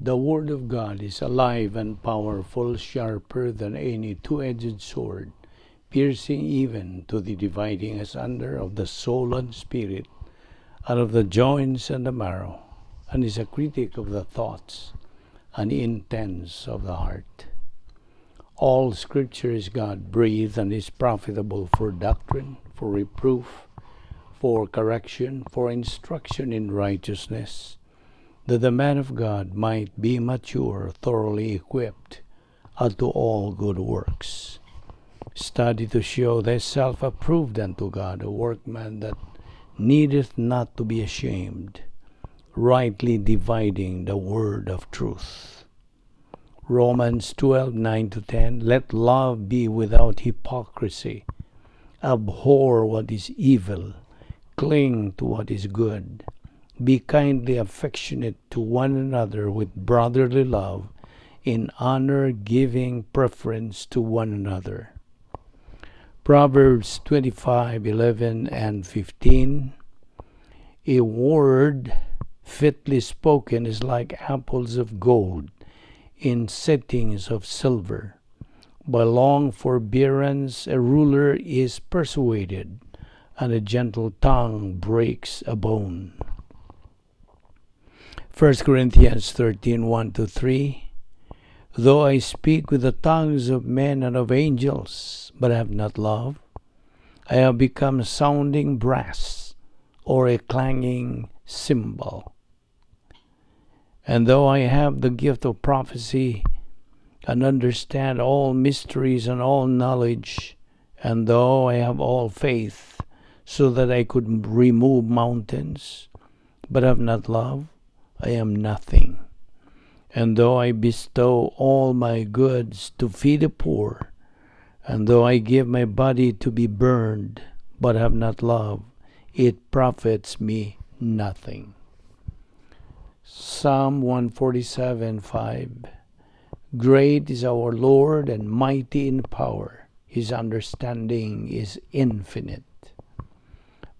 The Word of God is alive and powerful, sharper than any two-edged sword, piercing even to the dividing asunder of the soul and spirit, and of the joints and the marrow, and is a critic of the thoughts and intents of the heart. All Scripture is God-breathed and is profitable for doctrine, for reproof, for correction, for instruction in righteousness, that the man of God might be mature, thoroughly equipped unto all good works. Study to show thyself approved unto God, a workman that needeth not to be ashamed, rightly dividing the word of truth. Romans 12:9-10. Let love be without hypocrisy. Abhor what is evil. Cling to what is good. Be kindly affectionate to one another with brotherly love, in honor giving preference to one another. Proverbs 25:11-15. A word fitly spoken is like apples of gold in settings of silver. By long forbearance a ruler is persuaded, and a gentle tongue breaks a bone. 1 Corinthians 13:1-3. Though I speak with the tongues of men and of angels, but have not love, I have become sounding brass, or a clanging cymbal. And though I have the gift of prophecy, and understand all mysteries and all knowledge, and though I have all faith, so that I could remove mountains, but have not love, I am nothing. And though I bestow all my goods to feed the poor, and though I give my body to be burned, but have not love, it profits me nothing. Psalm 147:5. Great is our Lord and mighty in power. His understanding is infinite.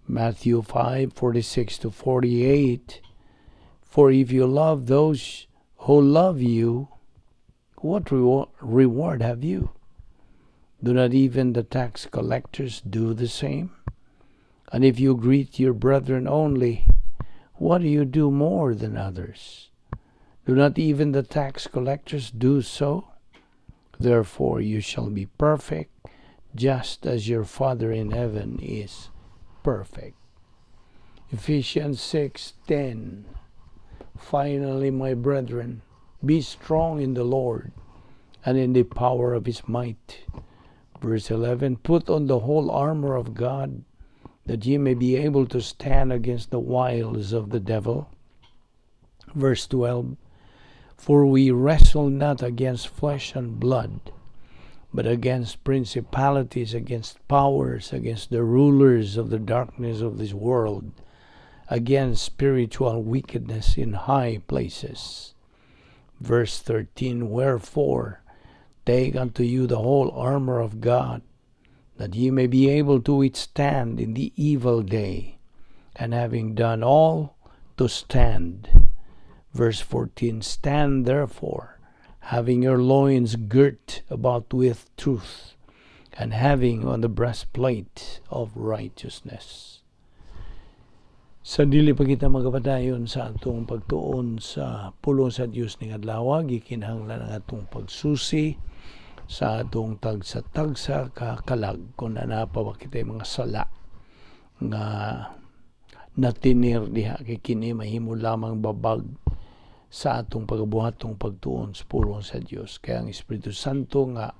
Matthew 5:46-48. For if you love those who love you, what reward have you? Do not even the tax collectors do the same? And if you greet your brethren only, what do you do more than others? Do not even the tax collectors do so? Therefore you shall be perfect, just as your Father in heaven is perfect. Ephesians 6:10. Finally, my brethren, be strong in the Lord and in the power of his might. Verse 11, put on the whole armor of God, that ye may be able to stand against the wiles of the devil. Verse 12, for we wrestle not against flesh and blood, but against principalities, against powers, against the rulers of the darkness of this world, against spiritual wickedness in high places. Verse 13, wherefore take unto you the whole armor of God, that ye may be able to withstand in the evil day, and having done all, to stand. Verse 14, stand therefore, having your loins girt about with truth, and having on the breastplate of righteousness. Sa dili pa kita magapadayon sa atong pagtuon sa pulong sa Dios ning adlaw, gikinahanglan ang atong pagsusi sa atong tagsa-tagsa kakalag kung nanapa ba kitay mga sala nga natinir diha kay kini mahimo lamang babag sa atong pagabuhatong pagtuon sa pulong sa Dios. Kaya ang Espiritu Santo nga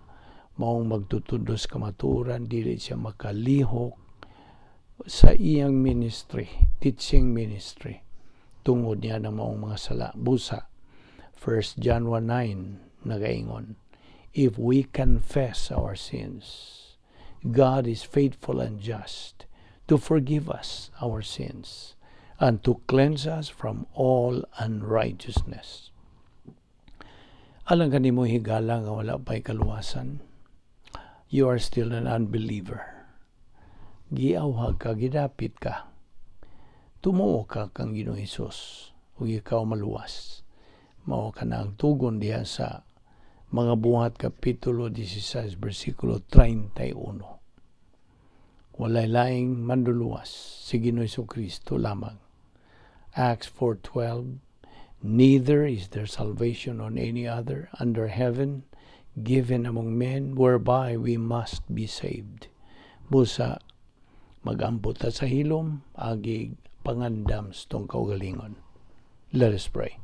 maong magtutudos kamaturan, dili siya makalihok sa iyang ministry, teaching ministry, tungod niya ng maong mga sala. Busa, 1 John 1:9 nagaingon, if we confess our sins, God is faithful and just to forgive us our sins and to cleanse us from all unrighteousness. Alang kanimo higala nga wala pa'y kaluwasan, you are still an unbeliever. Giawhag ka, gidapit ka, tumuo ka kang Ginoong Hesus, ug ikaw maluwas. mao kanang tugon diha sa mga buhat kapitulo 16 bersikulo 31. Walay laing manduluwas si Ginoong Jesucristo lamang. Acts 4:12, neither is there salvation on any other under heaven given among men whereby we must be saved. Busa mag-ambot ta sa hilom agi pangandam sa tong kaugalingon. Let us pray.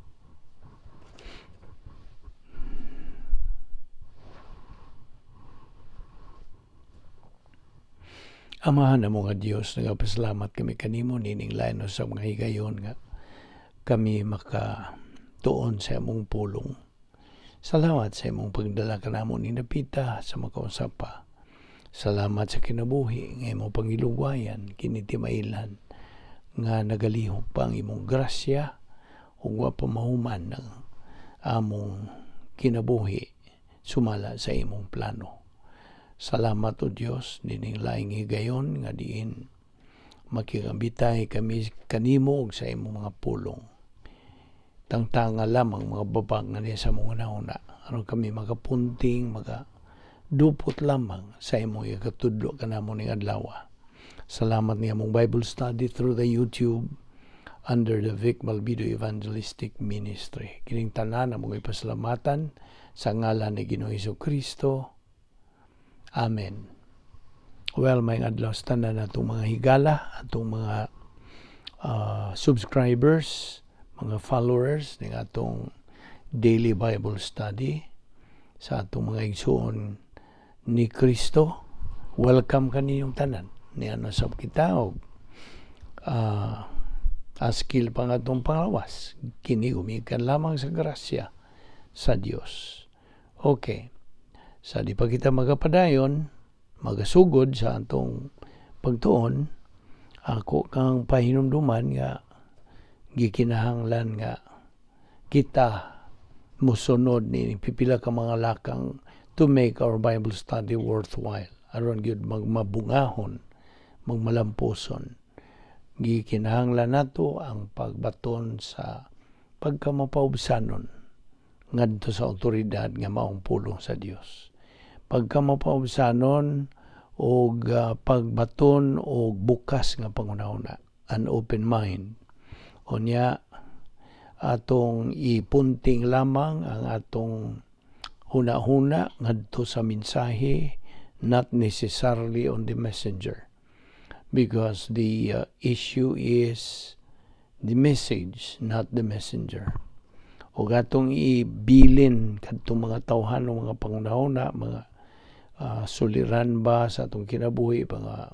Amahan na mga Diyos, nagapasalamat kami kanimo nining lain sa mga higayon nga kami makatuon sa imong pulong. Salamat sa imong pagdala kanamo ni Napita sa makausapa. Salamat sa kinabuhi nga imong pangilugwayan kini timailan nga nagalihok pa ang imong grasya ug wa pa mahuman ng among kinabuhi sumala sa imong plano. Salamat o Diyos nining laing higayon nga diin makigambitay kami kanimo og sa imong mga pulong. Tangtanga lamang mga babag nga niya sa mga nauna. Aron kami makapunting, dupot lamang sa imong ikatudlo kanamo ning adlaw. Salamat niya mong Bible study through the YouTube under the Balbido Evangelistic Ministry. Kining tanan na mong ipasalamatan sa ngalan ni Ginoong Jesucristo. Amen. Well, may adlaw sa tanan na itong mga higala, itong mga subscribers, mga followers ng atong daily Bible study sa atong mga igsoon ni Kristo. Welcome kaninyong tanan. Niano sab kita og askil pang atong pangawas. Kini gumikan lamang sa grasya sa Dios. Okay. Sa di pa kita magapadayon, magasugod sa atong pagtuon, ako kang pahinumduman nga gikinahanglan nga kita musunod ni pipila ka mga lakang to make our Bible study worthwhile. Aron gyud magmabungahon, magmalampuson. Gikinahanglan nato ang pagbaton sa pagkamapaubsanon ngadto sa awtoridad nga maong pulong sa Dios. Pagkamapaubsanon og pagbaton og bukas nga pangunahuna, an open mind. Unya atong ipunting lamang ang atong huna-huna ngadto sa mensahe, not necessarily on the messenger, because the issue is the message, not the messenger. O atong ibilin kadtong mga tawhan ng mga pangunahuna, mga suliran ba sa atong kinabuhi, mga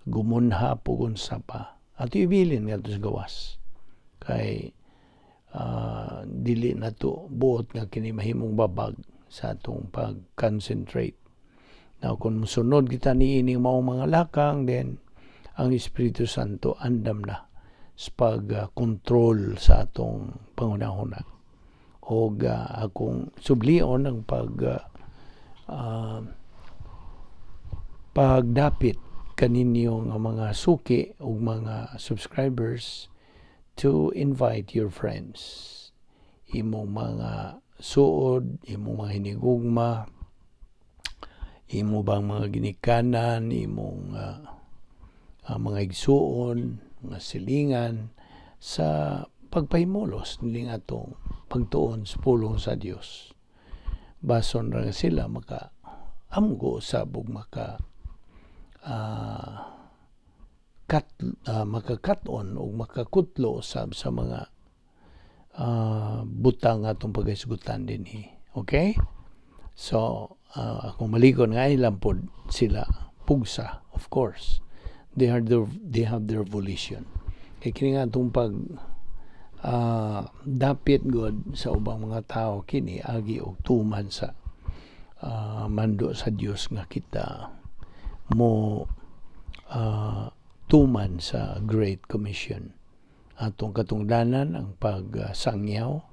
gumunha pugon sa pa. Ato ibilin nga sa gawas. Kay dili na to buot nga kini mahimong babag sa atong pag-concentrate. Now, kung sunod kita ni ining maong mga lakang, then ang Espiritu Santo andam na sa pag-control sa atong pangunahuna. O akong sublion ang pagdapit kaninyong mga suki o mga subscribers to invite your friends. Imong mga suod, imong mga hinigugma, imo bang mga ginikanan, imong mga igsuon, mga silingan sa pagpahimulos niling atong pagtuon sa pulong sa Dios. Bason ra sila amgo sabog makakaton o makakutlo sa mga butang atong pagaisgutan dinhi. Okay? So, kung malikon nga ilang pod sila pugsa, of course. They have their volition. Kaya kini nga itong dapit God sa ubang mga tao kini agi og tuman sa mando sa Dios nga kita mo tuman sa Great Commission. Atong katungdanan ang pagsangyaw,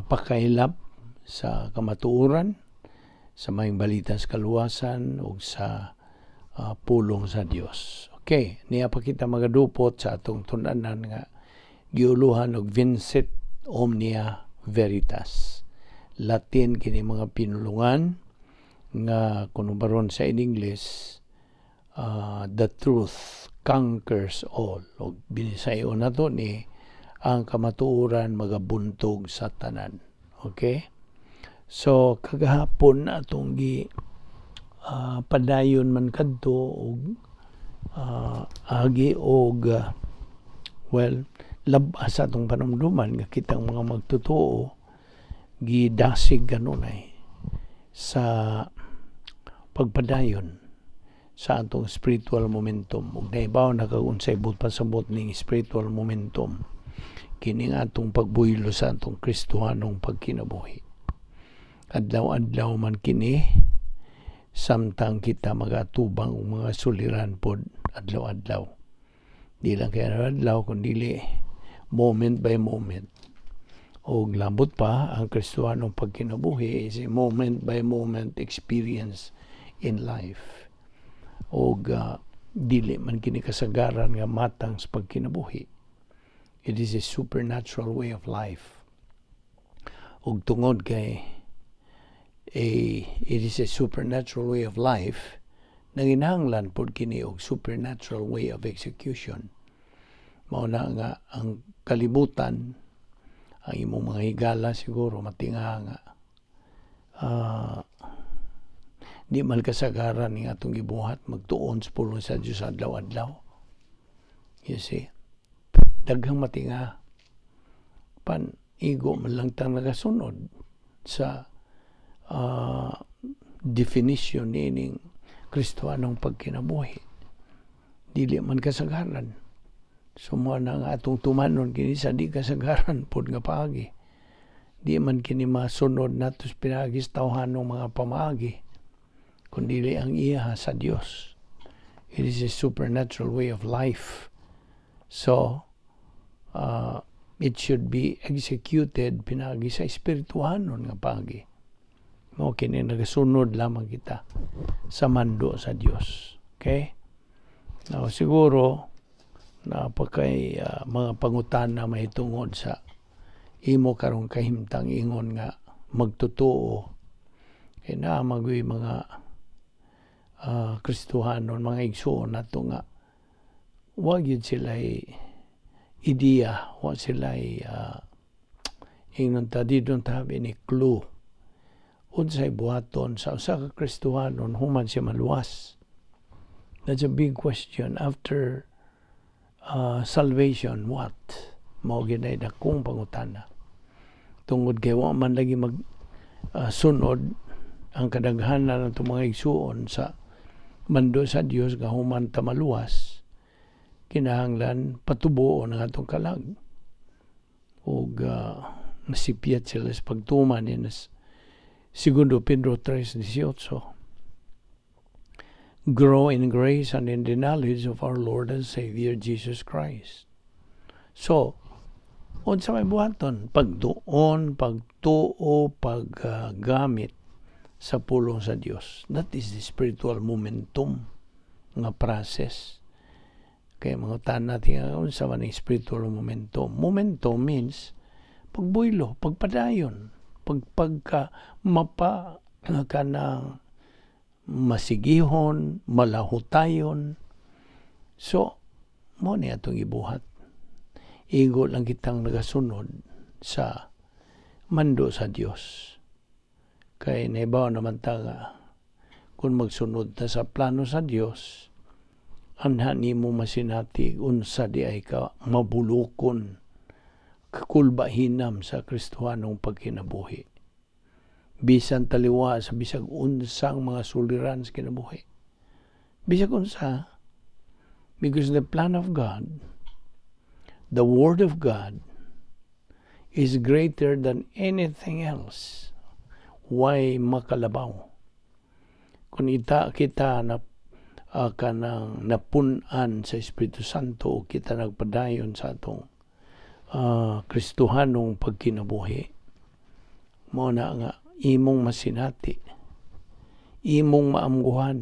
pakailap sa kamatuoran, sa may balita sa kaluwasan o sa pulong sa Dios. Okay, niya pa kita magadupot sa atong tunanan nga giuluhan og Vincit, Omnia, Veritas. Latin kini mga pinulungan nga kuno baron sa in English, the truth conquers all. O binisayo na to ni ang kamatuoran magabuntog sa tanan. Okay? So kagahapon na atong padayon man kadto og agi og labas sa atong panumduman nga kitang mga magtotoo gidasig kanunay sa pagpadayon sa atong spiritual momentum. Ug naibaw na kag unsay pasabot ning spiritual momentum kini nga atong pagbuylo sa atong Kristohanong pagkinabuhi. Adlaw-adlaw man kini samtang kita magatubang og mga suliran pod adlaw-adlaw. Di lang kaya adlaw kundi moment by moment. O labot pa ang Kristohanong pagkinabuhi is a moment by moment experience in life. O dili man kini kasagaran nga matang sa pagkinabuhi. It is a supernatural way of life. Og tungod kay it is a supernatural way of life, nanginahanglan pod kini og supernatural way of execution. Mao na nga ang kalibutan, ang imong mga higala siguro matinga nga di man kasagaran ng atong gibuhat magtuon sa pulong sa Diyos adlaw-adlaw. You see? Daghang matinga. Igo man lang tang nagasunod sa definition nining Kristohanong pagkinabuhi. Dili man kasagaran. Sumao na nga atong tumanon kini sa di kasagaran pod nga paagi. Di man kini masunod nato sa pinagis tawhanong mga pamaagi, kundi ang iya sa Dios. It is a supernatural way of life. So, it should be executed pinagi sa espirituhanon nga paagi. Mo kini nagasunod lamang kita sa mando sa Dios. Okay? Now, siguro napakay mga pangutana mahitungod sa imo karong kahimtang ingon nga magtotoo kay na magoy mga Kristohanon, mga igsoon nato nga wag yun sila ideya, wag sila ingnon ta didon tabi ni clue unsay buhaton sa usa ka Kristohanon human siya maluwas. That's a big question. After salvation, what? Mao ginay dakong pangutana. Tungod kay wa man lagi sunod ang kadaghanan ng mga igsuon sa mando sa Dios nga human ta maluwas, kinahanglan patubuon ang atong kalag. Ug nasipyat sila sa pagtuman ni Segundo Pedro 3:18. Grow in grace and in the knowledge of our Lord and Savior Jesus Christ. So, unsa may buhaton? Pagtuon, pagtuo, paggamit sa pulong sa Dios. That is the spiritual momentum nga process. Kaya mga tanan natin unsa man ang spiritual momentum. Momentum means pagbuylo, pagpadayon, pagka mapa kanang masigihon, malahutayon. So, mo ni atong ibuhat. Igo lang kitang nagasunod sa mando sa Dios. Kay naibaw naman ta nga kung magsunod ta sa plano sa Dios, anha nimo masinati unsa di ay ka mabulukon kakulbahinam sa Kristohanong pagkinabuhi. Bisan taliwa sa bisag unsang mga suliran sa kinabuhi. Bisag unsa, because the plan of God, the Word of God, is greater than anything else. Why makalabaw? Kung kita na kanang napunan sa Espiritu Santo, kita nagpadayon sa atong Kristohanong pagkinabuhi, mo na nga imong masinati, imong maamguhan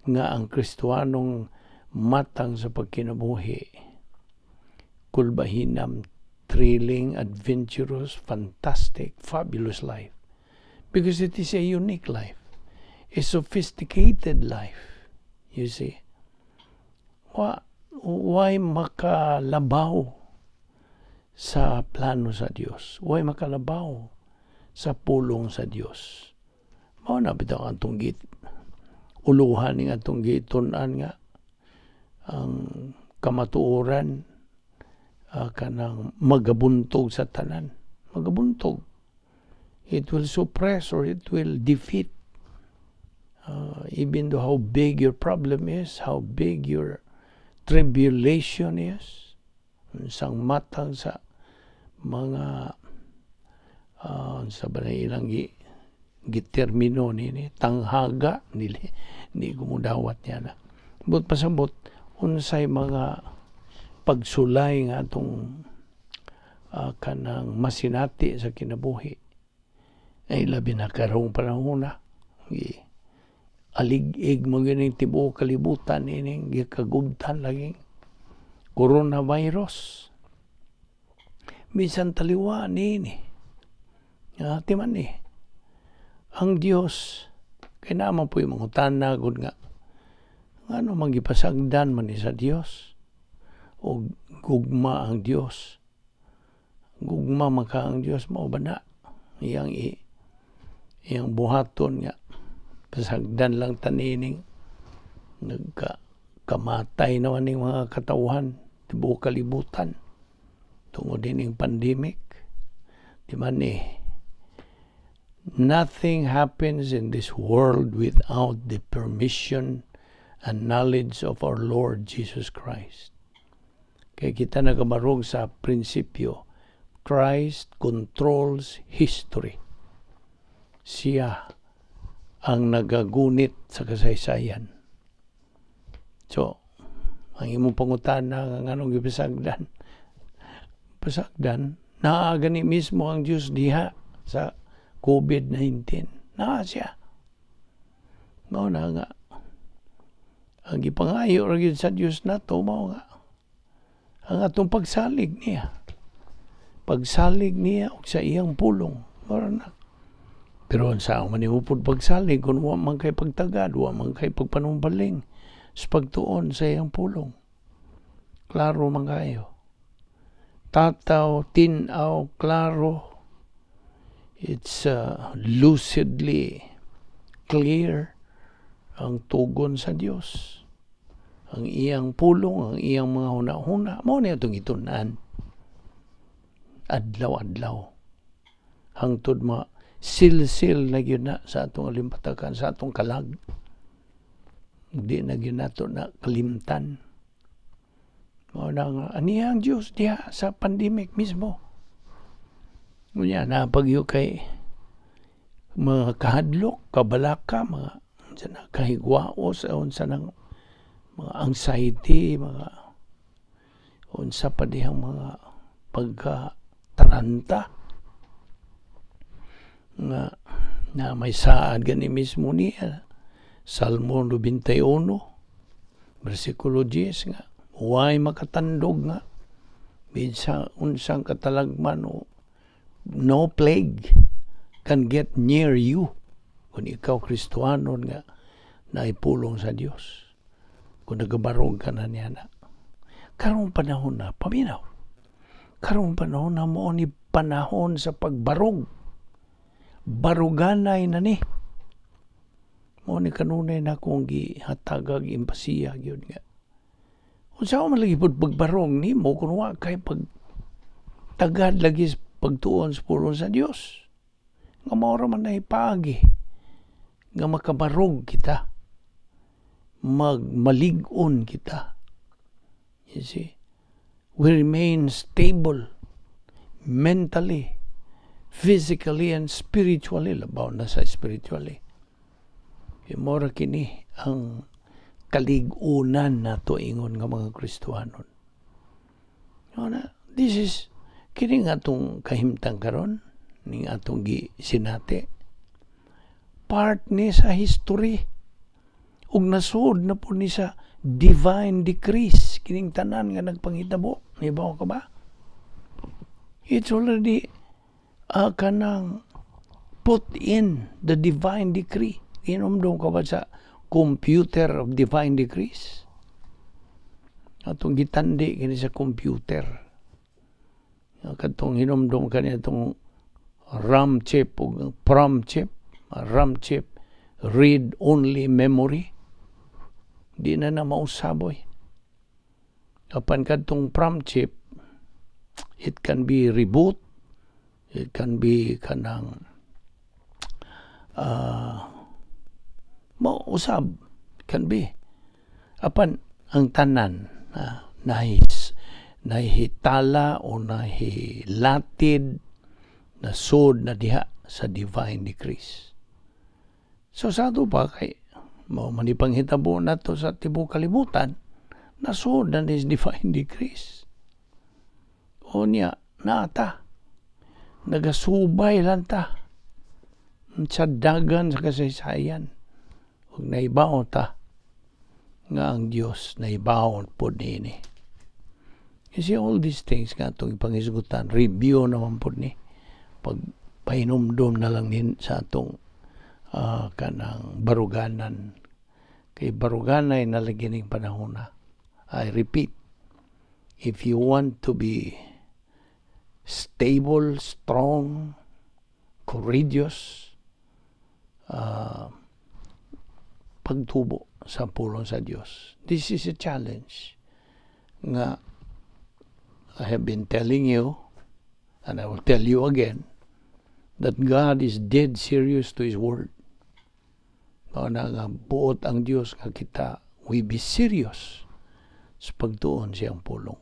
nga ang Kristohanong matang sa pagkinabuhi kulbahinam, thrilling, adventurous, fantastic, fabulous life. Because it is a unique life, a sophisticated life. You see? Why makalabaw sa plano sa Dios? Why makalabaw sa pulong sa Dios? Mao na bitaw atong uluhan ning atong gitunan nga ang kamatuoran kanang magabuntog sa tanan. Magabuntog. It will suppress or it will defeat even though how big your problem is, how big your tribulation is, isang matang sa mga sa banay ilang gitermino nini tanghaga nili ni gumudawat niya na but pasabot unsay mga pagsulay nga atong kanang masinati sa kinabuhi ay labi na karong panahon na alig-ig mo gining tibuok kalibutan ining gikagubtan laging coronavirus bisan taliwa nini timan ni ang Dios kay naman po yung mga tanagod nga ano magipasagdan man ni sa Dios o gugma ang Dios gugma maka ang Dios mao ba na iyang buhaton nga pasagdan lang tanining nagkamatay naman ning mga katawhan tibuok kalibutan tungod dining pandemic di man nothing happens in this world without the permission and knowledge of our Lord Jesus Christ. Kaya kita nagabarog sa prinsipyo, Christ controls history. Siya ang nagagunit sa kasaysayan. So, ang imong pangutana ng anong ipasagdan, naagani mismo ang Diyos diha sa COVID-19. Siya. Mao na nga. Ang ipangayo rin sa Diyos na to, mao nga. Ang atong pagsalig niya. Pagsalig niya o sa iyang pulong. Mao na. Pero sa man imupod pagsalig, kung wa man kay pagtagad, wa man kay pagpanumbaling, sa pagtuon sa iyang pulong. Klaro man kayo. Tataw, tinaw, klaro. It's lucidly clear ang tugon sa Dios. Ang iyang pulong, ang iyang mga huna-huna. Mao na itong itunan. Adlaw-adlaw. Hangtod sil-sil na yun na sa atong alimpatakan, sa atong kalag. Hindi na yun na ito na kalimtan. Mao na nga, aniyang Diyos diya sa pandemic mismo. Ngunyan, napagyo kay mga kahadlok, kabalaka, mga kahigwao sa unsa ng mga anxiety, mga unsa pa dihang mga pagkataranta nga na may saad gani mismo niya. Salmo 91, versikulo 10 nga, huwag makatandog nga, bisa unsang katalagman o no plague can get near you kung ikaw Kristohano nga naipulong sa Dios. Kung nagabarog ka na niya na. Karong panahon na, paminaw. Karong panahon na mo ni panahon sa pagbarog. Baruganay na ni. Mo ni kanunay na kung gihatagag impasiya yun nga. Kung saan man lagi pagbarog ni mo, kung wa kay pagtagad lagi pagtuon sa pulong sa Dios. Nga maura man na ipagi. Nga makabarog kita. Malig-on kita. You see? We remain stable mentally, physically, and spiritually. Labaw na sa spiritually. Maura kini ang kalig-unan na to ingon nga mga Kristohanon. This is kini nga itong kahimtang karon ning atong sinate. Part ni sa history. Ug nasud na po ni sa divine decrees. Kining tanan nga nagpangitabo. Ibaw ka ba? It's already kanang put in the divine decree. Inumdum ka ba sa computer of divine decrees? Atong gitandi kini sa computer. Katong hinumdum kani itong RAM chip o PROM chip, RAM chip, read only memory. Di na mausaboy. Kapan katong PROM chip, it can be reboot, it can be kanang mausab, can be. Apan ang tanan nahitala o nahilatid na sod na diha sa divine decrees. So sa ato pa kay manipanghitabo na to sa tibuok kalibutan, nasod na is divine decrees. O niya, naata. Nagasubay lang ta. Sa dagan sa kasaysayan. Huwag naibaw ta. Nga ang Diyos naibaw po nini. Kasi all these things nga itong ipangisgutan, review naman po ni. Pag painumdum na lang din sa itong kanang baruganan. Kay baruganay nalagyan ng panahon na. I repeat, if you want to be stable, strong, courageous, pagtubo sa pulong sa Diyos. This is a challenge. Nga, I have been telling you, and I will tell you again, that God is dead serious to His Word. Na nga buot ang Diyos nga kita, we be serious sa pagtuon siyang pulong.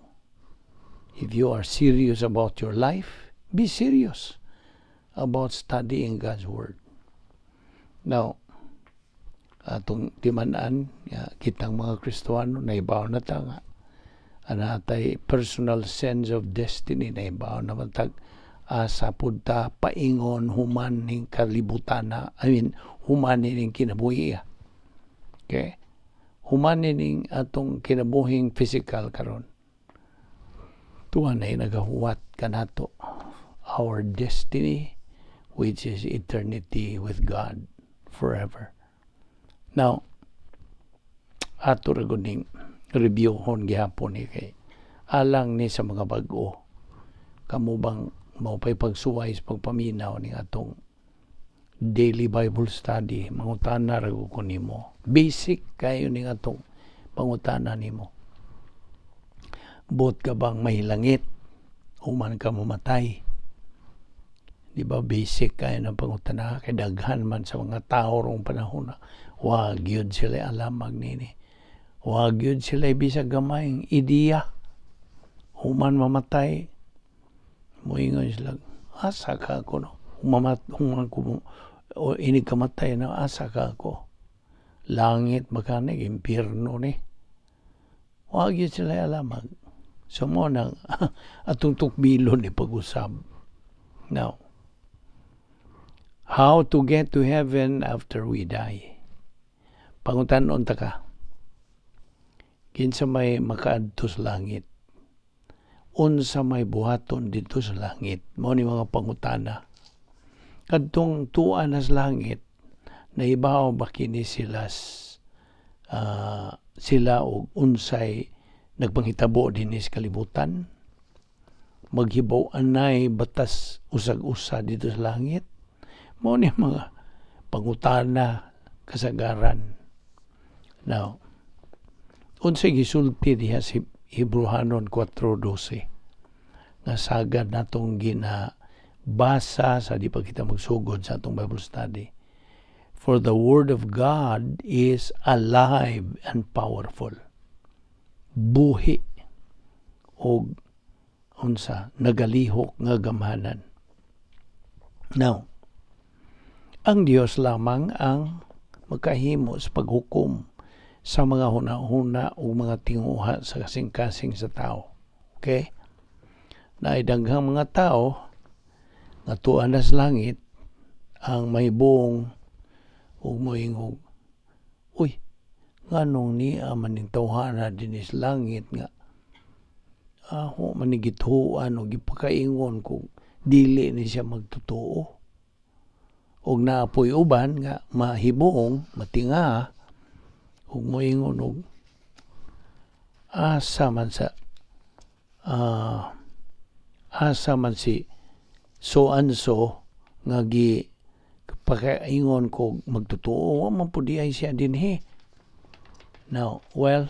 If you are serious about your life, be serious about studying God's Word. Now, atong timan-an, kitang mga Kristiyano, naibaw na ta nga. Anatay personal sense of destiny, naibaw na matag asa punta paingon human ning kalibutan na, human ning kinabuhi. Okay? Human ning atong kinabuhing physical karon. Tuwa na nagahuwat kanato our destiny, which is eternity with God forever. Now, ato raguning reviewhon gihapon ni kay alang ni sa mga bag-o. Kamo bang maupay pagsuway sa pagpaminaw ni atong daily Bible study, mangutana rago ko nimo. Basic kayo ning atong pangutana nimo. Bot ka bang mahilangit? Human ka mamatay? Di ba basic kayo ng pangutana? Kay daghan man sa mga tao rong panahon na wag yun sila alamag nini. Wag yun sila bisag gamayng ideya. Human mamatay. Muingon sila, asa ka ako no? Human ko o inig kamatay na asa ka ako. Langit makanig, impyerno ni. Wag yun sila alamag. So mo nang atong tukbilon ni pag-usab. Now, how to get to heaven after we die? Pangutanon ta ka. Kinsa may makaadto sa langit? Unsa may buhaton dito sa langit? Mao ni mga pangutana. Kadtong tuan sa langit, naibaw ba kini sila og unsay nagpanghitabo din sa kalibutan? Maghibaw anay batas usag-usa dito sa langit? Mao ni mga pangutana kasagaran. Now, unsay gisulti diha si Hebrehanon 4:12 nga sagad natong ginabasa sa di pa kita magsugod sa atong Bible study. For the Word of God is alive and powerful. Buhi o unsa nagalihok nga gamhanan. Now, ang Dios lamang ang makahimo sa paghukom sa mga huna-huna o mga tinguha sa kasing-kasing sa tao. Okay? Naidaghang mga tao nga tuan sa langit ang may buong o moingog. Uy, nganong ni maning tawhana din is langit nga aho manigituan o gipakaingon kung dili ni siya magtotoo. Og naapoy uban nga mahibuong, matinga, og moingon og asa man si so and so nga gi pakaingon ko magtotoo, wa man pud ay siya dinhi. Now, well,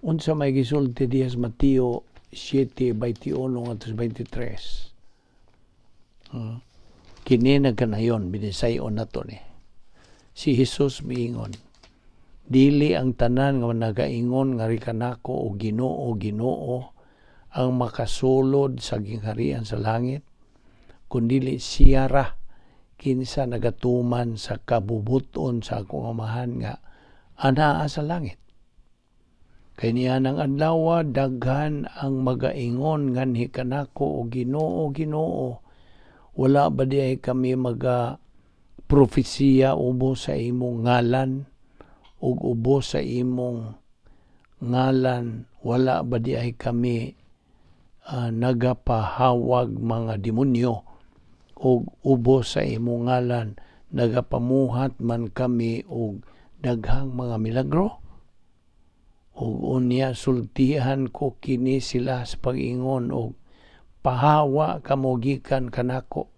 unsa may gisulti diha sa Mateo 7:21 at 23. Kini nagkanayon, binisayon na to ni. Si Jesus miingon, dili ang tanan nga nagaingon nga rikanako o Ginoo, Ginoo, ang makasulod sa gingharian sa langit, kundili siya ra kinsa nagatuman sa kabubuton sa akong amahan nga anaa sa langit. Kay niya ng adlaw daghan ang magaingon nganhi kanako o Ginoo, Ginoo, wala ba di kami propesiya ubo sa imong ngalan, ug ubo sa imong ngalan wala ba di kami nagapahawag mga demonyo, ug ubo sa imong ngalan nagapamuhat man kami og daghang mga milagro. Ug unya sultihan ko kini sila sa pag-ingon og pahawa kamo gikan kanako,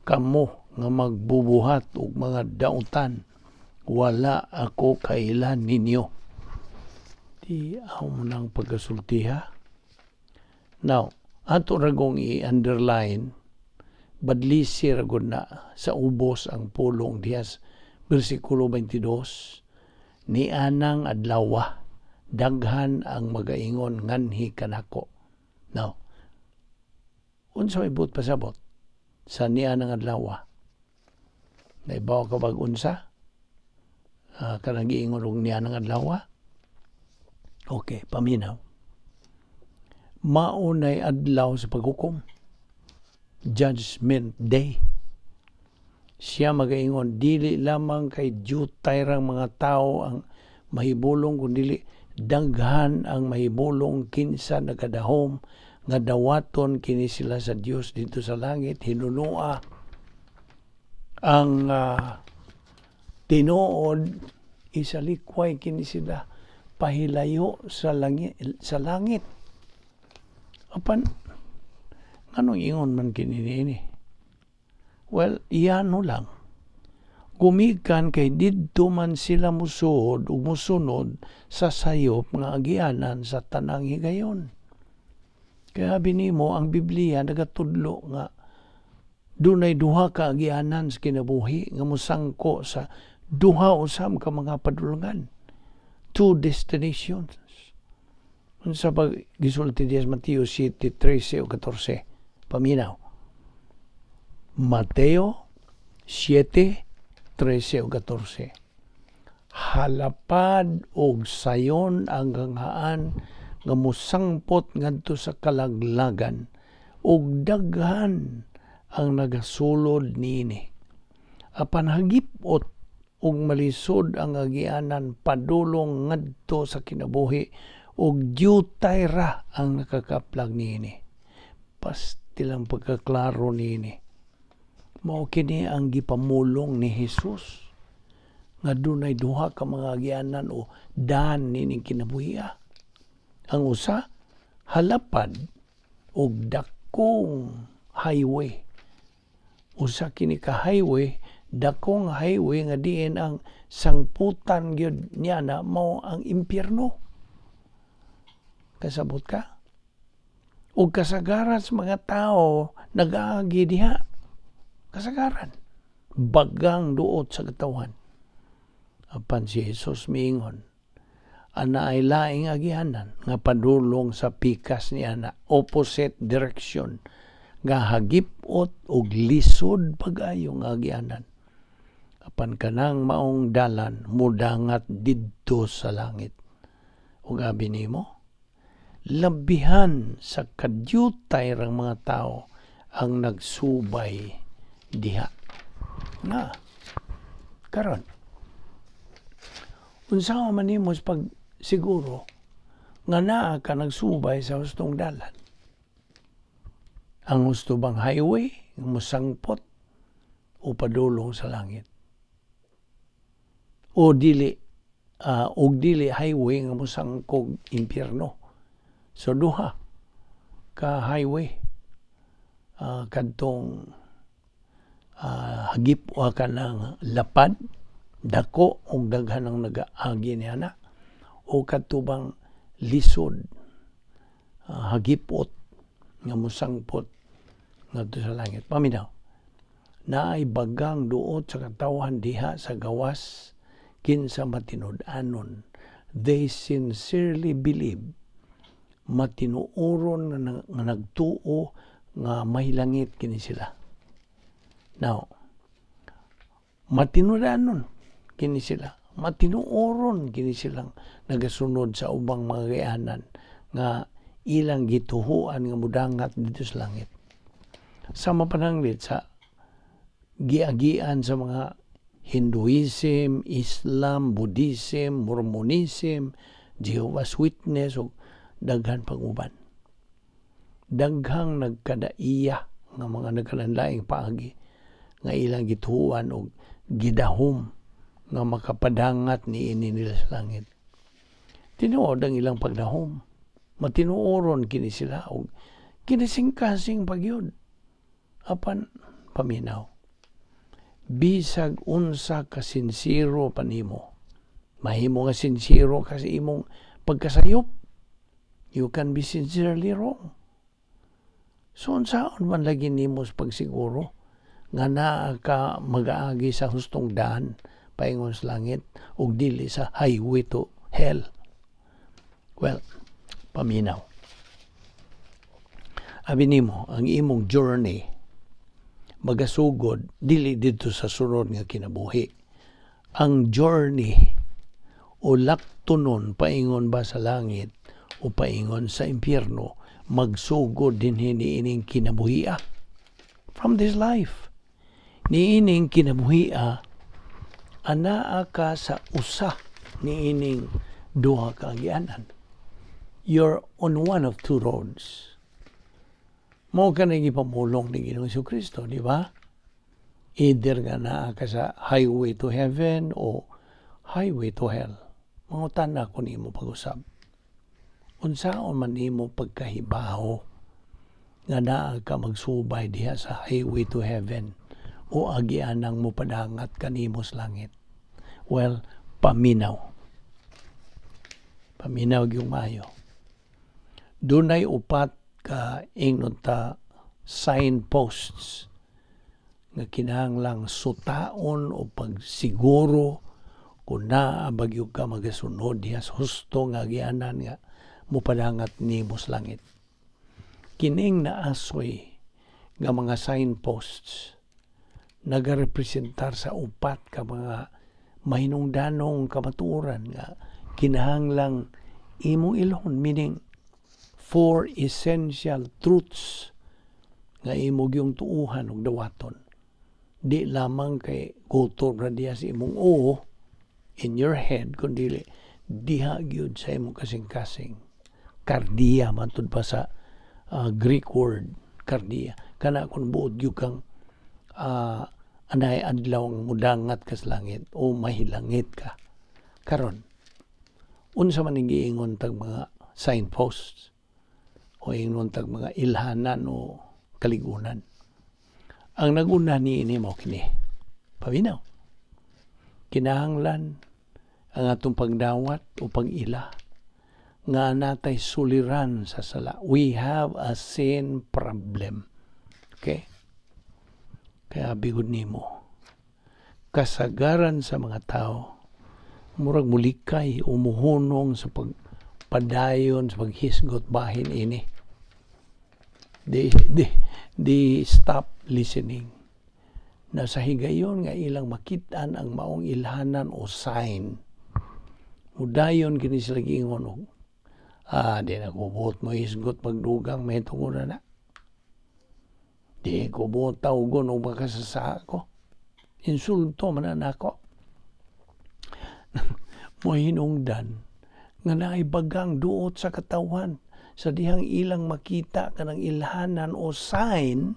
kamo nga magbubuhat og mga dautan, wala ako kailan ninyo. Di ako nang pagkasultiha. Now, ato ragong i-underline, badlisi ragod na sa ubos ang pulong diyas, versikulo 22, ni anang adlaw daghan ang magaingon nganhi kanako. Now, unsa may buot pasabot sa niya ng adlaw? Naibaw ka bag unsa? Kanang giingon og niya ng adlaw? Okay, paminaw. Maunay adlaw sa paghukom. Judgment Day. Siya magaingon, dili lamang kay jutay rang mga tao ang mahibulong, kundi daghan ang mahibulong kinsa nagadahom nga dawaton kini sila sa Dios dito sa langit, hinunua ang tinuod, isalikway kini sila pahilayo sa langit. Apan anong ingon man kini ini? Well, iyano lang. Gumikan kay didto man sila musuod o musunod sa sayop nga agianan sa tanang higayon. Kaya binimo ang Biblia nagatudlo nga dunay duha ka agianan sa kinabuhi nga musangko sa duha usam ka mga padulungan. 2 destinations. Unsa pag gisulti diya Mateo 7:13 o 14. Paminaw. Mateo 7:13 o 14. Halapad og sayon ang ganghaan nga musangpot ngadto sa kalaglagan og daghan ang nagasulod niini. Apan hagipot og malisod ang agianan padulong ngadto sa kinabuhi og jutay ra ang nakakaplag niini. Pastilang pagkaklaro niini. Mao kini ang gipamulong ni Jesus nga dunay duha ka mga agianan o daan nining kinabuhi. Ang usa halapad og dakong highway. Usa kini ka highway, dakong highway nga diin ang sangputan gyud niya na mao ang impyerno. Kasabot ka? Ug kasagaran sa mga tao nag-aagi diha. Kasagaran. Bagang duot sa katawan. Apan si Jesus miingon, ana ay laing agianan nga padulong sa pikas niya na opposite direction nga hagipot og lisod pag-ayo nga agianan. Apan kanang maong dalan mudangat didto sa langit. Ug abi nimo, labihan sa kadyutay rang mga tao ang nagsubay diha. Na karon unsa man nimo pag siguro nga naa ka nagsubay sa hustong dalan. Ang husto bang highway nga mosangpot o padulong sa langit? O dili highway nga mosangkog impyerno. So duha ka highway kadtong hagip wa ka ng lapad, dako og daghan ang nagaagi niana, o katubang lisod, hagipot nga mosangpot ngadto sa langit. Paminaw, naay bagang duot sa katawhan diha sa gawas kinsa matinud-anon. They sincerely believe, matinuoron nga nagtuo nga may langit kini sila. Now, matinud-anon kini sila, matinuoron kini silang nagasunod sa ubang mga gayanan nga ilang gituhuan nga mudangat dito sa langit. Sama pananglit sa giagian sa mga Hinduism, Islam, Buddhism, Mormonism, Jehovah's Witness o daghan pang uban. Daghang nagkadaiya nga mga nagkalanlaing paagi nga ilang gituhuan o gidahom nga makapadangat ni ini nila sa langit. Tinuod ang ilang pagdahom. Matinuoron kini sila o kinising-kasing pagyod. Apan paminaw, bisag unsa ka sincero panimo, mahimo nga sincero kasi imong pagkasayop, you can be sincerely wrong. So unsaon man lagi nimo sa pagsiguro nga naa ka mag-aagi sa hustong daan paingon sa langit ug dili sa highway to hell? Well, paminaw, abi nimo ang imong journey magasugod dili dito sa sunod nga kinabuhi. Ang journey o laktonon paingon ba sa langit o paingon sa impyerno, magsugod din niining kinabuhia from this life. Niining kinabuhia anaa ka sa usa niining duha ka agianan. You're on one of two roads. Mao ka nang ipamulong ni Ginoong Jesucristo, di ba? Either nga naa ka sa highway to heaven o highway to hell. Mangutan na ko nimo pag-usab. Unsaon man nimo pagkahibaho nga naa ka magsubay diha sa highway to heaven o agianang mo padangat kanimo sa langit? Well, paminaw. Paminaw gyud maayo. Dunay upat ka ingnon ta signposts nga kinahanglang sutaon o pagsiguro kung naa bagyo ka magasunod diha sa husto nga agianan nga mupadangat nimo sa langit. Kining naasoy nga mga signposts nagarepresentar sa upat ka mga mahinungdanong kamatuoran nga kinahanglang imong ilhon, meaning 4 essential truths nga imong yung tuuhan og dawaton. Di lamang kay kultur na diha sa imong in your head, kundi diha gyud sa imong kasing-kasing. Kardia man tud pa sa Greek word, kardia. Kana kun buot gyud kang anay adlaw ang mudangat ka sa langit o mahilangit ka. Karon, unsa man ning giingon tag mga signposts o ingon tag mga ilhanan o kaligunan. Ang naguna ni ini mo kini, paminaw, kinahanglan ang atong pagdawat o pag-ila nga natay suliran sa sala. We have a sin problem. Okay? Kaya bigod nimo, kasagaran sa mga tao, murag mulikay, umuhunong sa pagpadayon, sa paghisgot bahin ini. They stop listening. Nasa higayon nga ilang makitaan ang maong ilhanan o sign. Mudayon kini sila giingon, di na kubuot mo hisgot magdugang may tungo na. Di kubuot tawgon o makasasa ko. Insulto man na ako. Mo hinungdan nga naibagang duot sa katawan sa dihang ilang makita kanang ilhanan o sign,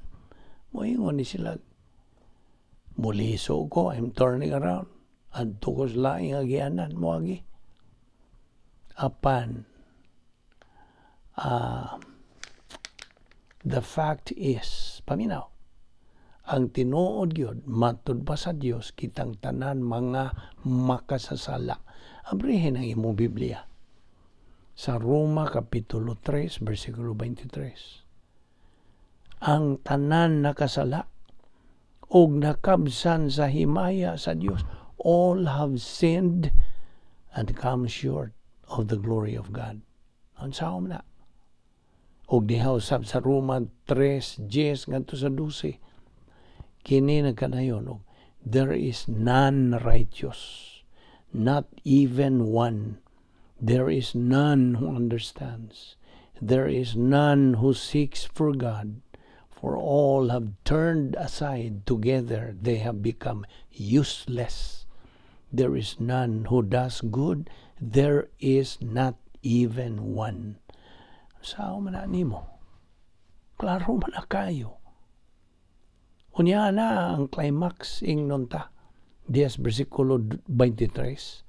moingon ni sila, muliso ko, I'm turning around. Adto ko sa laing agianan mo agi. Apan, the fact is, paminaw, ang tinuod yun, matud pa sa Dios, kitang tanan mga makasasala. Abrihin ang imong Biblia. Sa Roma Kapitulo 3, versikulo 23. Ang tanan nakasala, og nakabsan sa himaya sa Dios, all have sinned and come short of the glory of God. Ang saom na. Og dihaw sab sa Roma 3:10 ngadto sa 12. Kini nagkanayon, there is none righteous, not even one. There is none who understands. There is none who seeks for God. For all have turned aside, together they have become useless. There is none who does good. There is not even one. Sao man nimo? Klaro man na kayo. Unya na ang climax ingnon ta. 10 versikulo 23.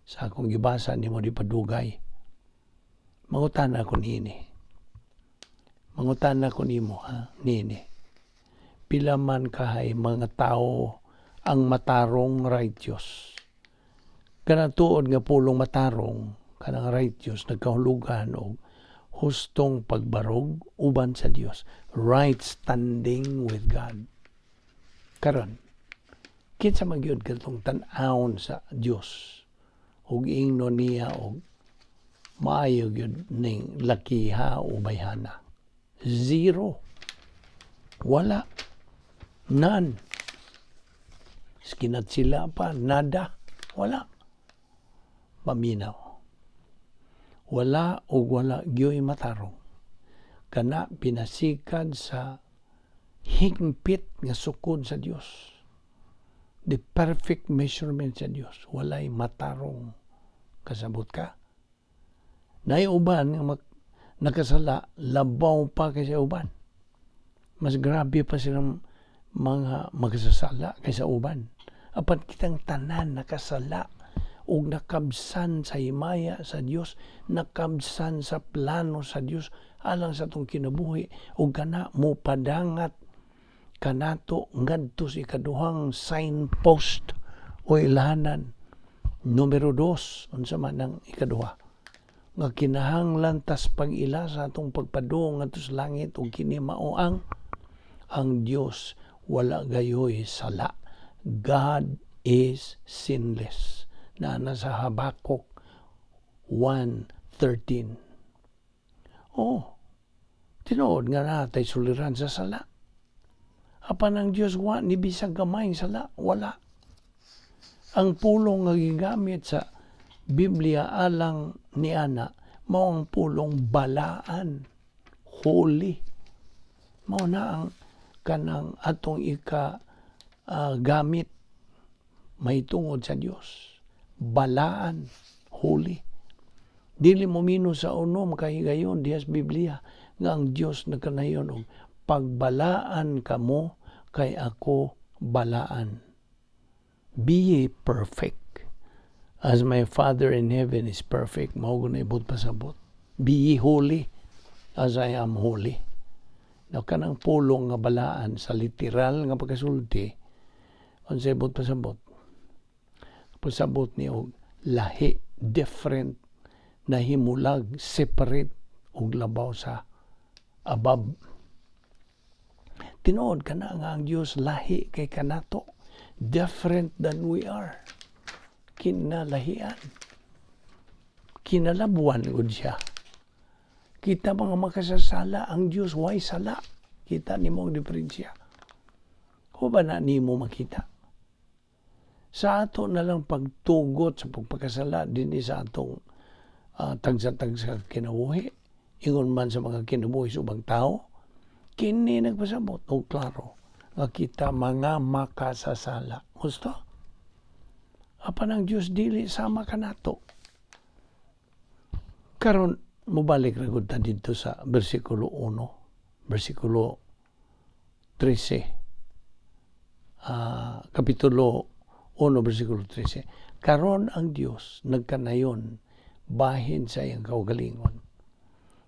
Sa akong gibasa nimo di padugay. Mangutan ako nini. Mangutan ako nimo nini. Pila man kahay mga tao ang matarong righteous. Kanang tuod nga pulong matarong kanang righteous nagkahulugan og hustong pagbarog uban sa Dios, right standing with God. Karon kinsa man gyud katong tan-awon sa Dios ug ingnon niya og maayo gyud ning lakiha o bayhana. Zero. Wala. None. Skinat sila pa, nada. Wala. Paminaw. Wala o wala gyoy matarong. Kana pinasikad sa hingpit nga sukod sa Dios. The perfect measurement sa Dios. Walay matarong. Kasabot ka? Nay uban nga nakasala, labaw pa kaysa uban. Mas grabe pa silang mga magkasasala kaysa uban. Apan kitang tanan nakasala o nakabsan sa himaya sa Dios, nakabsan sa plano sa Dios alang sa itong kinabuhi o kana mo padangat kanato ngadto sa ikaduhang signpost o ilhanan. Numero 2, unsa man ang ikaduha, nga kinahanglan tas pag-ila sa atong pagpadung ngadto sa langit ug kini mao ang Dios wala gayoy sala. God is sinless. Na nasa Habakuk 1:13. Tinuod nga natay suliran sa sala. Apan ang Dios wa ni bisag gamay sala, wala. Ang pulong nga gigamit sa Biblia alang ni ana mao ang pulong balaan, holy. Mao na ang kanang atong gamit may tungod sa Dios. Balaan, holy. Dili mo mino sa unom kay gayon dias Biblia nga ang Dios nagkanayon og pagbalaan kamo kay ako balaan. Be ye perfect as my Father in heaven is perfect. Mao gud ibot pasabot. Be ye holy as I am holy. Now kanang pulong nga balaan sa literal nga pagkasulti unsa ibot pasabot. Pasabot ni og lahi, different, nahimulag, separate og labaw sa above. Tinuod kana nga ang Dios lahi kay kanato, different than we are. Kinalahian. Kinalabuan gud siya. Kita mga makasasala, ang Dios way sala. Kita nimo ang diferensya. O ba na nimo makita? Sa ato na lang pagtugot sa pagpakasala din sa atong tagsa-tagsa kinabuhi. Ingon man sa mga kinabuhi sa ubang tao, kini nagpasabot o klaro nga kita mga makasasala. Gusto? Apan ang Diyos dili sama kanato. Karon mobalik ra gud ta didto sa bersikulo 1, bersikulo 13. Kapitulo 1, bersikulo 13. Karon ang Dios nagkanayon bahin sa iyang kaugalingon.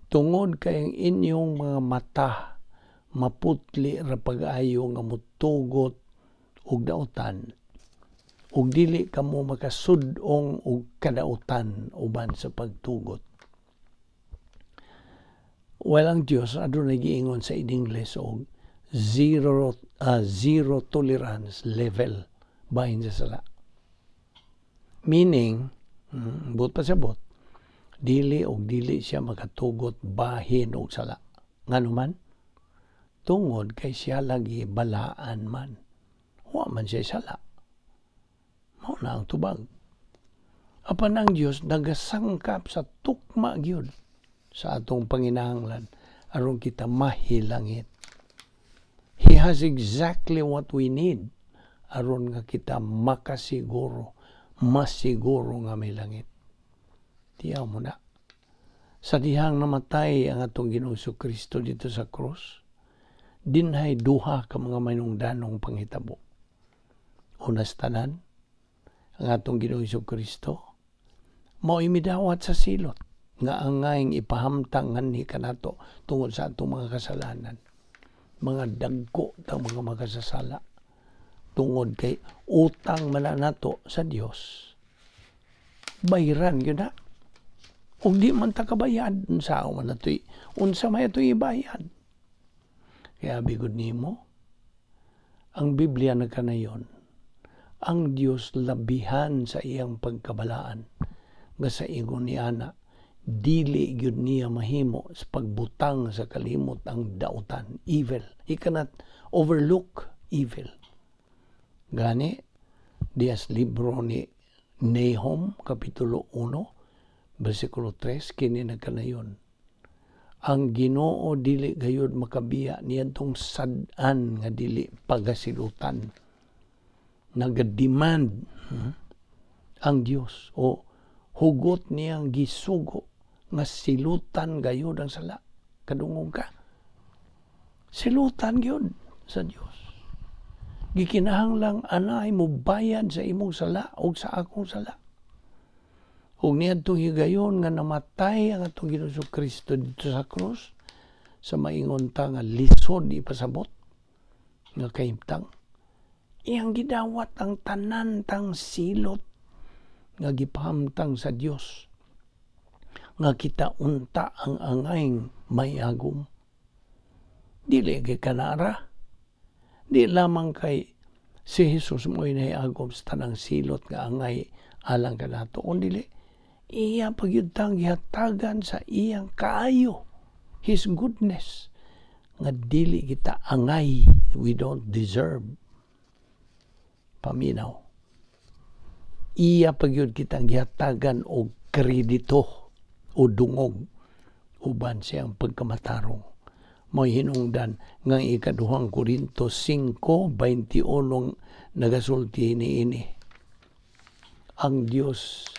Tungod kay ang inyong mga mata maputli ra pag-ayo nga mutugot og dautan, ug dili kamo makasud-ong og kadautan uban sa pagtugot. Ang Dios adunay giingon sa English og zero tolerance level bahin sa sala. Meaning, but pasabot, dili siya makatugot bahin og sala. Nganuman, tungod kay siya lagi balaan man. Wa man siya sala. Mao na ang tubag. Apan ang Dios nagasangkap sa tukma gyud sa atong panginahanglan aron kita mahilangit. He has exactly what we need aron nga kita makasiguro, masiguro nga may langit. Tiyaw mo na. Sa dihang namatay ang atong Ginoong Kristo dito sa krus, dinhay duha ka mga manungdanong panghitabo. Unas tanan, ang atong Ginoong Kristo, mao imidawat sa silot, nga angayng ipahamtang nganhi kanato tungod sa atong mga kasalanan. Mga dagko tang mga makasasala tungod kay utang man nato sa Dios. Bayran gyud na. Ug di man ta kabayad unsa man natoy, unsa may atoy ibayad. Kaya bigod nimo, ang Biblia nagkanayon, ang Dios labihan sa iyang pagkabalaan nga sa ingon ni ana, dili gyud niya mahimo sa pagbutang sa kalimot ang dautan, evil. He cannot overlook evil. Gani, dias libro ni Nahum, kapitulo 1, bersikulo 3, kini nagkanayon. Ang Ginoo dili gayud makabiya niyadtong sad-an nga dili pagasilutan. Nagademand ang Dios o hugot niyang gisugo nga silutan gayud ang sala. Kadungog ka. Silutan gyud sa Dios. Gikinahanglang anay mo bayad sa imong sala o sa akong sala. Ug niadtong higayon nga namatay ang atong Ginoong Kristo dito sa krus, sa maingon ta nga lisod ipasabot nga kahimtang, iyang gidawat ang tanan tang silot nga gipahamtang sa Dios nga kita unta ang angayng mayagom. Dili kay kanara, di lamang kay si Jesus mo'y naiagom sa tanang silot nga angay alang kanato, dili iya pagyudtang gihatagan sa iyang kaayo, His goodness, nga dili kita angay, we don't deserve. Paminaw. Iya pagyud kitang gihatagan og kredito o dungog uban siyang pagkamatarong. Mo'y hinungdan nga ikaduhang Korinto 5:21 nagasulti ini. Ang Dios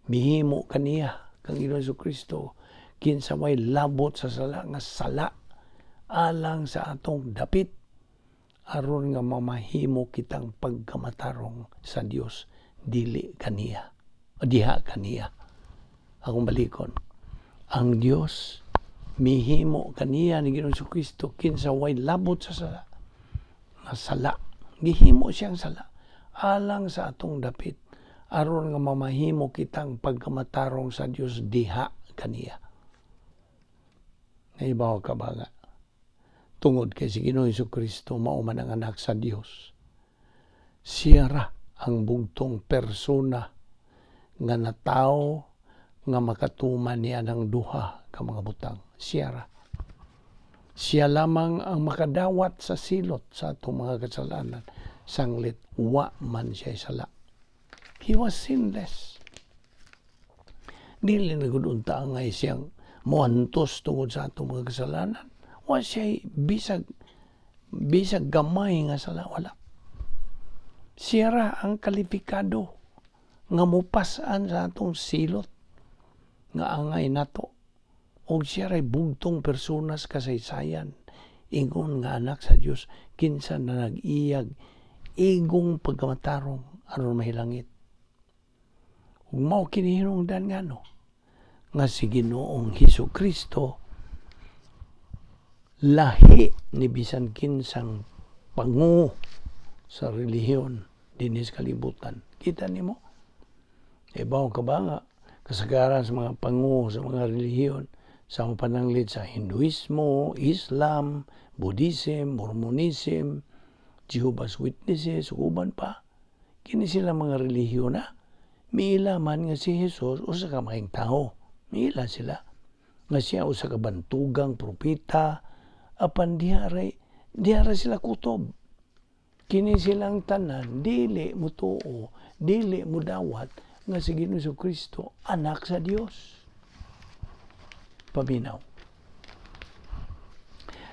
mihimo kaniya kang Ginoong Kristo kinsa may labot sa sala nga sala alang sa atong dapit aron nga mamahimo kitang pagkamatarong sa Dios dili kaniya o diha kaniya. Akong balikon, ang Dios mihimo kaniya ni Ginoong Kristo kinsa way labot sa sala nga sala, gihimo siyang sala alang sa atong dapit aron nga mamahimo kitang pagkamatarong sa Dios diha kaniya. Naibaw ka ba nga? Tungod kay si Ginoong Kristo mao man ang anak sa Dios. Siya ra ang bugtong persona nga natawo nga makatuman niya ng duha ka mga butang. Siya ra. Siya lamang ang makadawat sa silot sa atong mga kasalanan. Sanglit, wa man siya sala. He was sinless. Dili na gud unta angay siyang moantos tungod sa atong mga kasalanan. Wa siya bisag gamay nga sala, wala. Siya ra ang kalipikado nga mupasan sa atong silot nga angay nato. Og siya ray bugtong personas kasaysayan. Ingon nga anak sa Dios kinsa na nag-iyag igong pagkamatarong aron mahilangit. Ug mao kini hinungdan ngano nga si Ginoong Hesukristo lahi ni bisan kinsang pangu sa relihiyon dinis kalibutan. Kita nimo? Ibaw ka ba nga kasagaran sa mga pangu sa mga relihiyon sa pananglit sa Hinduismo, Islam, Buddhism, Mormonism, Jehovah's Witnesses, uban pa. Kini sila mga relihiyon na. Miila man nga si Jesus usa ka maayong tao. Miila sila. Nga siya usa ka bantugang propeta. Apan dihara sila kutob. Kini silang tanan, dili mo tuo, dili mo dawat nga si Ginoong Kristo anak sa Dios. Paminaw.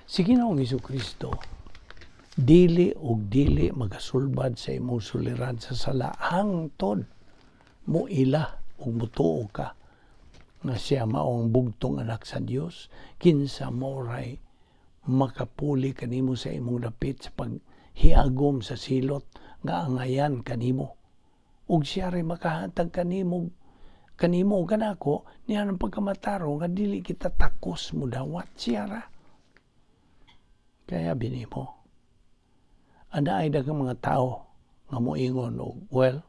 Si Ginoong Kristo dili magasulbad sa imong suliran sa sala hangtod mo ila ug mutuo ka nga siya maong bugtong anak sa Dios kinsa moray makapuli kanimo sa imong dapit sa paghiagom sa silot nga angayan kanimo ug siya ray makahatag kanimo kanako niya ng pagkamataro nga dili kita takos mo dawat siya ra. Kaya binimo ana ay daghang mga tao nga moingon og well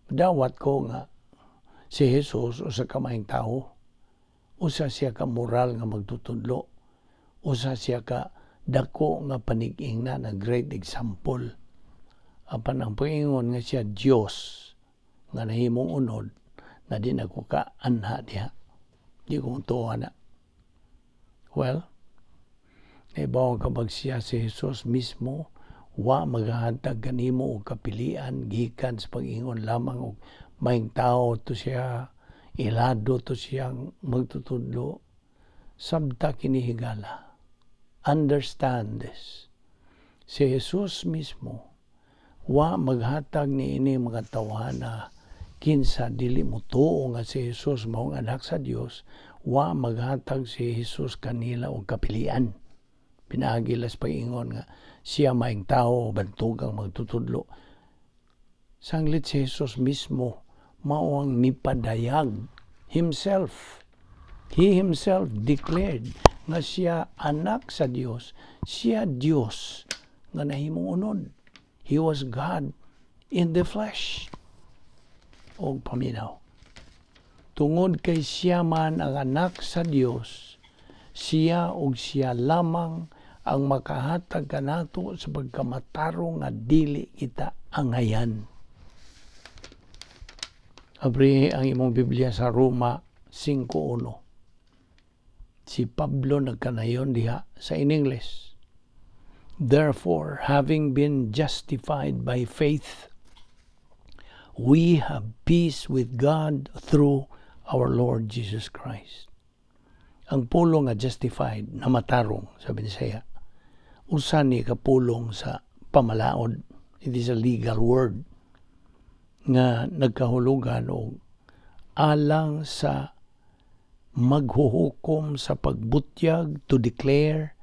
dawat ko nga si Jesus usa ka maayong tao, usa siya ka moral nga magtutudlo, usa siya ka dako nga panig-ingna na great example. Apan ang paingon nga siya Dios nga nahimong unod na di ako ka anha diha. Di ko tuwa na. Well, naibaw ka bag siya si Jesus mismo wa maghatag kanimo og kapilian gikan sa pag-ingon lamang og maayong tao to siya, ilado to siyang magtutudlo. Sabta kini higala. Understand this. Si Jesus mismo wa maghatag niini mga tawhana kinsa dili mo tuo nga si Jesus maong anak sa Dios, wa maghatag si Jesus kanila og kapilian. Pinagilas pag-ingon nga siya maayong tao bantugang magtutudlo. Sanglit si Jesus mismo mao ang mipadayag himself. He himself declared nga siya anak sa Dios, siya Dios nga nahimong unod. He was God in the flesh. O paminaw. Tungod kay siya man ang anak sa Dios, siya og siya lamang ang makahatag kanato sa pagkamataro nga dili kita angayan. Abri ang imong Biblia sa Roma 5:1. Si Pablo nagkanayon diha sa in English. Therefore, having been justified by faith, we have peace with God through our Lord Jesus Christ. Ang pulong nga justified, namatarong, sabi ni Saya, usa ni kapulong sa pamalaod. It is a legal word nga nagkahulugan og alang sa maghuhukom sa pagbutyag to declare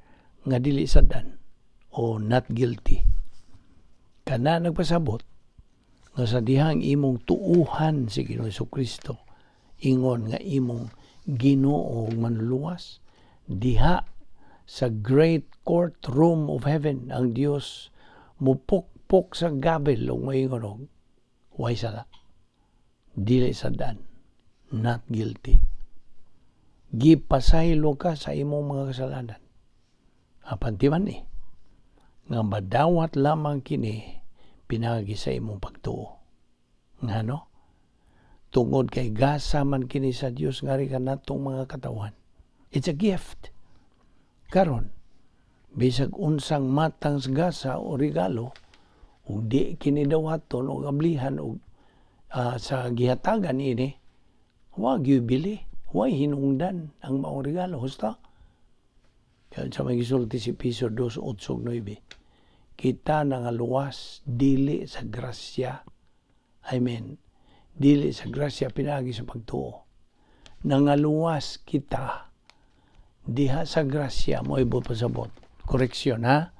nga dili sadan o not guilty. Kana nagpasabot nga sa dihang imong tuuhan si Ginoong Jesucristo, ingon nga imong Ginoo manluwas, diha sa great courtroom of heaven ang Dios mupukpok sa gabil o maingon og way sala, dili sadan, not guilty. Gipasaylo ka sa imong mga kasalanan. Apan timan ni nga madawat lamang kini pinagi sa imong pagtuo. Ngano? Tungod kay gasa man kini sa Dios ngari kanatong mga katawan. It's a gift. Karon, bisag unsang matang gasa o regalo, ug di kini dawaton o ablihan og sa gihatagan ini, wag bili, wag hinungdan ang maong regalo, husta? Kaya sa may gisulti si Piso 2:8-9, kita nangaluwas dili sa grasya. Dili sa grasya pinagi sa pagtuo. nangaluwas kita diha sa grasya mo ibo pasabot. Koreksyon ha.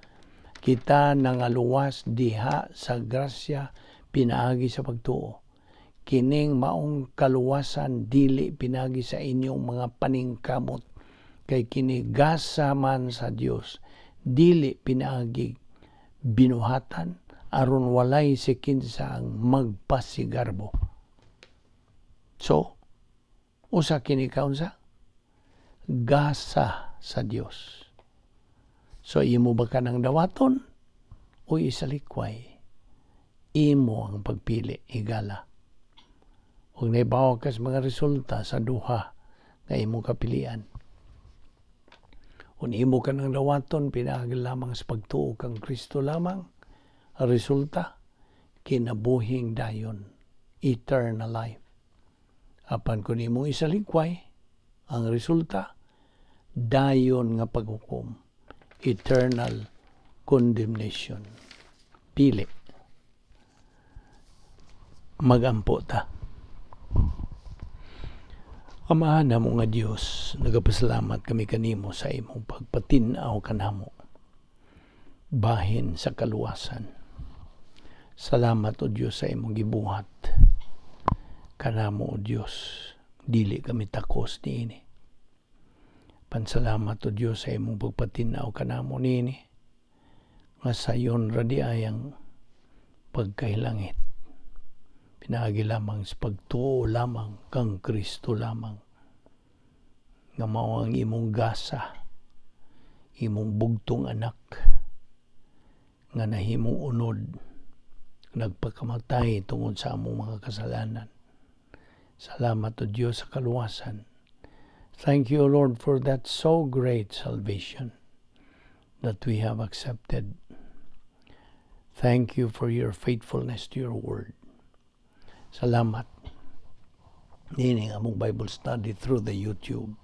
Kita nangaluwas diha sa grasya pinaagi sa pagtuo. Kining maong kaluwasan dili pinagi sa inyong mga paningkamot kay kini gasa man sa Dios dili pinaagi binuhatan aron walay si kinsang magpasigarbo. So, usa kini kaunsa? Gasa sa Dios. So, imo ba ka ng dawaton o isalikway? Imo ang pagpili, higala. Huwag naibawa ka sa mga resulta sa duha na imo kapilian. Kung imo ka ng dawaton, pinagil lamang sa pagtuo kang Kristo lamang, ang resulta, kinabuhing dayon, eternal life. Apan kung imo isalikway, ang resulta, dayon nga paghukom, eternal condemnation. Pili. Magampo ta. Amahan mo nga Diyos, nagapasalamat kami kanimo sa imong pagpatinaw kanamo. Bahin sa kaluwasan. Salamat o Diyos sa imong gibuhat. Kanamo o Diyos, dili kami takos niini. Pansalamat o Diyos sa imong pagpatinaw kanamo niini. Nga sayon radiayang pagkailangit. Pinagi lamang sa pagtuo lamang kang Kristo lamang. Nga mao ang imong gasa, imong bugtong anak, nga nahimong unod, nagpakamatay tungod sa among mga kasalanan. Salamat o Diyos sa kaluwasan. Thank you, Lord, for that so great salvation that we have accepted. Thank you for your faithfulness to your word. Salamat. Nini nga mong Bible study through the YouTube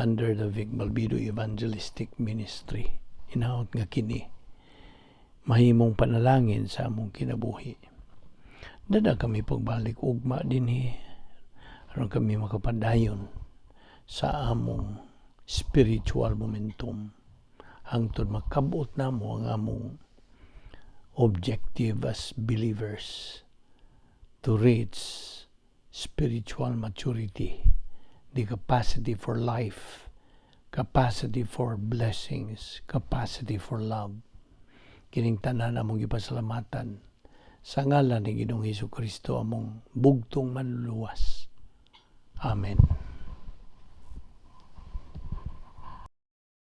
under the Balbido Evangelistic Ministry. Inaot nga kini. Mahimong panalangin sa among kinabuhi. Dada kami pagbalik ugma dinhi. Aron kami makapadayon sa among spiritual momentum. Hangtod makabot namo ang among objective as believers to reach spiritual maturity, the capacity for life, capacity for blessings, capacity for love. Kining tanan among gipasalamatan sa ngalan ni Ginoong Hesukristo among bugtong manluluwas. Amen.